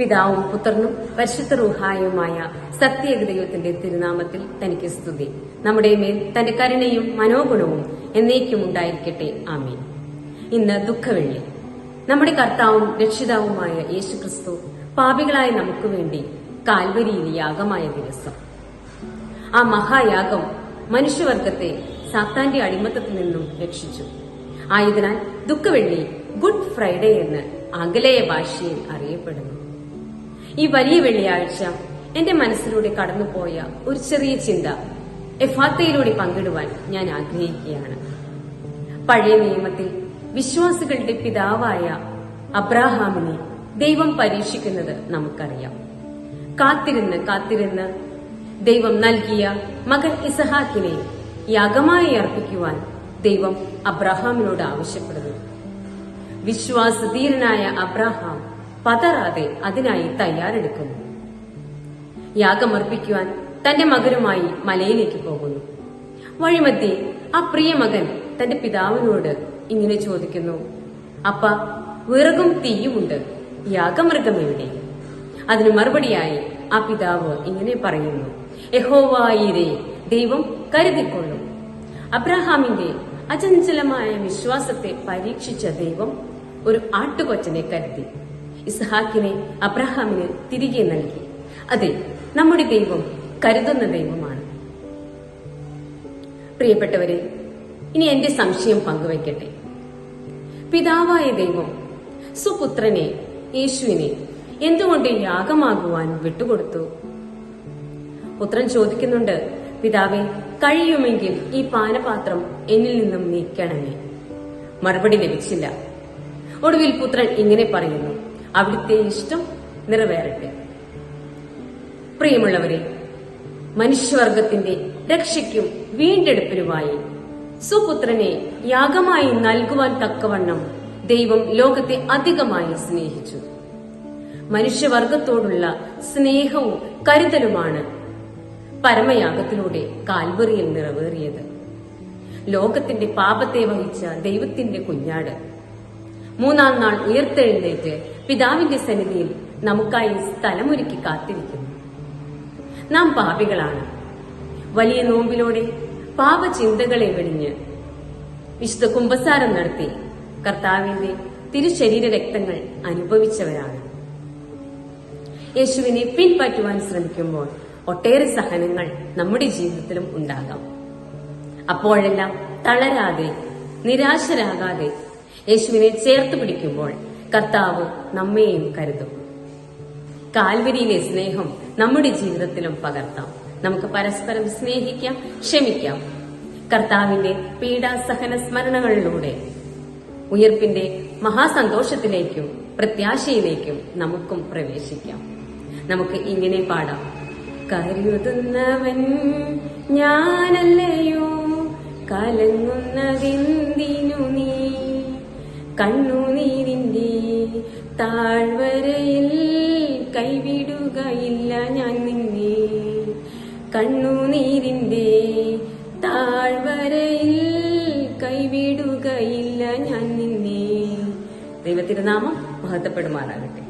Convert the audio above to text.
പിതാവും പുത്രനും പരിശുദ്ധ റൂഹായുമായ സത്യേക ദൈവത്തിന്റെ തിരുനാമത്തിൽ തനിക്ക് സ്തുതി. നമ്മുടെ മേൽ തന്റെ കരുണയും മനോഗുണവും എന്നേക്കും ഉണ്ടായിരിക്കട്ടെ. ആമേൻ. ഇന്ന് ദുഃഖവെള്ളി. നമ്മുടെ കർത്താവും രക്ഷിതാവുമായ യേശുക്രിസ്തു പാപികളായ നമുക്ക് വേണ്ടി കാൽവരിയിൽ യാഗമായ ദിവസം. ആ മഹായാഗം മനുഷ്യവർഗത്തെ സാത്താന്റെ അടിമത്തത്തിൽ നിന്നും രക്ഷിച്ചു. ആയതിനാൽ ദുഃഖവെള്ളി ഗുഡ് ഫ്രൈഡേ എന്ന് ആംഗലേയ ഭാഷയിൽ അറിയപ്പെടുന്നു. ഈ വലിയ വെള്ളിയാഴ്ച എന്റെ മനസ്സിലൂടെ കടന്നുപോയ ഒരു ചെറിയ ചിന്ത എഫാത്തയിലൂടെ പങ്കിടുവാൻ ഞാൻ ആഗ്രഹിക്കുകയാണ്. പഴയ നിയമത്തിൽ വിശ്വാസികളുടെ പിതാവായ അബ്രാഹാമിനെ ദൈവം പരീക്ഷിക്കുന്നത് നമുക്കറിയാം. കാത്തിരുന്ന് ദൈവം നൽകിയ മകൻ ഇസഹാക്കിനെ യാഗമായി അർപ്പിക്കുവാൻ ദൈവം അബ്രാഹാമിനോട് ആവശ്യപ്പെടുന്നു. വിശ്വാസധീരനായ അബ്രാഹാം പതറാതെ അതിനായി തയ്യാറെടുക്കുന്നു. യാഗമർപ്പിക്കുവാൻ തന്റെ മകനുമായി മലയിലേക്ക് പോകുന്നു. വഴിമധ്യേ ആ പ്രിയ മകൻ തന്റെ പിതാവിനോട് ഇങ്ങനെ ചോദിക്കുന്നു, അപ്പ, വിറകും തീയുമുണ്ട്, യാഗമൃഗം എവിടെ? അതിന് മറുപടിയായി ആ പിതാവ് ഇങ്ങനെ പറയുന്നു, യഹോവയീരേ, ദൈവം കരുതിക്കൊള്ളും. അബ്രഹാമിന്റെ അചഞ്ചലമായ വിശ്വാസത്തെ പരീക്ഷിച്ച ദൈവം ഒരു ആട്ടുകൊറ്റനെ കരുതി ഇസ്ഹാക്കിനെ അബ്രഹാമിന് തിരികെ നൽകി. അതെ, നമ്മുടെ ദൈവം കരുതുന്ന ദൈവമാണ്. പ്രിയപ്പെട്ടവരെ, ഇനി എന്റെ സംശയം പങ്കുവയ്ക്കട്ടെ. പിതാവായ ദൈവം സുപുത്രനെ യേശുവിനെ എന്തുകൊണ്ട് യാഗമാകുവാൻ വിട്ടുകൊടുത്തു? പുത്രൻ ചോദിക്കുന്നുണ്ട്, പിതാവേ, കഴിയുമെങ്കിൽ ഈ പാനപാത്രം എന്നിൽ നിന്നും നീക്കണമേ. മറുപടി ലഭിച്ചില്ല. ഒടുവിൽ പുത്രൻ ഇങ്ങനെ പറയുന്നു, അവിടുത്തെ ഇഷ്ടം നിറവേറട്ടെ. പ്രിയമുള്ളവരെ, മനുഷ്യവർഗത്തിന്റെ രക്ഷയ്ക്കും വീണ്ടെടുപ്പിനുമായി സുപുത്രനെ യാഗമായി നൽകുവാൻ തക്കവണ്ണം ദൈവം ലോകത്തെ അധികമായി സ്നേഹിച്ചു. മനുഷ്യവർഗത്തോടുള്ള സ്നേഹവും കരുതലുമാണ് പരമയാഗത്തിലൂടെ കാൽവറിയിൽ നിറവേറിയത്. ലോകത്തിന്റെ പാപത്തെ വഹിച്ച ദൈവത്തിന്റെ കുഞ്ഞാട് മൂന്നാം നാൾ ഉയർത്തെഴുന്നേറ്റ് പിതാവിന്റെ സന്നിധിയിൽ നമുക്കായി സ്ഥലമൊരുക്കി കാത്തിരിക്കുന്നു. നാം പാപികളാണ്. വലിയ നോമ്പിലൂടെ പാപചിന്തകളെ വെടിഞ്ഞ് വിശുദ്ധ കുമ്പസാരം നടത്തി കർത്താവിന്റെ തിരുശരീര രക്തങ്ങൾ അനുഭവിച്ചവരാണ്. യേശുവിനെ പിൻപറ്റുവാൻ ശ്രമിക്കുമ്പോൾ ഒട്ടേറെ സഹനങ്ങൾ നമ്മുടെ ജീവിതത്തിലും ഉണ്ടാകാം. അപ്പോഴെല്ലാം തളരാതെ, നിരാശരാകാതെ യേശുവിനെ ചേർത്ത് പിടിക്കുമ്പോൾ കർത്താവ് നമ്മെയും കരുതും. കാൽവരിയിലെ സ്നേഹം നമ്മുടെ ജീവിതത്തിലും പകർത്താം. നമുക്ക് പരസ്പരം സ്നേഹിക്കാം, ക്ഷമിക്കാം. കർത്താവിന്റെ പീഡാസഹന സ്മരണകളിലൂടെ ഉയർപ്പിന്റെ മഹാസന്തോഷത്തിലേക്കും പ്രത്യാശയിലേക്കും നമുക്കും പ്രവേശിക്കാം. നമുക്ക് ഇങ്ങനെ പാടാം. കരുതുന്നവൻ ഞാനല്ലയോ, കലങ്ങുന്നതെന്തിനു നീ? കണ്ണുനീരിന്റെ താഴ്വരയിൽ കൈവിടുകയില്ല ഞാൻ നിന്നെ. കണ്ണുനീരിന്റെ താഴ്വരയിൽ കൈവിടുകയില്ല ഞാൻ നിന്നെ. ദൈവത്തിരുനാമം മഹത്വപ്പെടുമാറാകട്ടെ.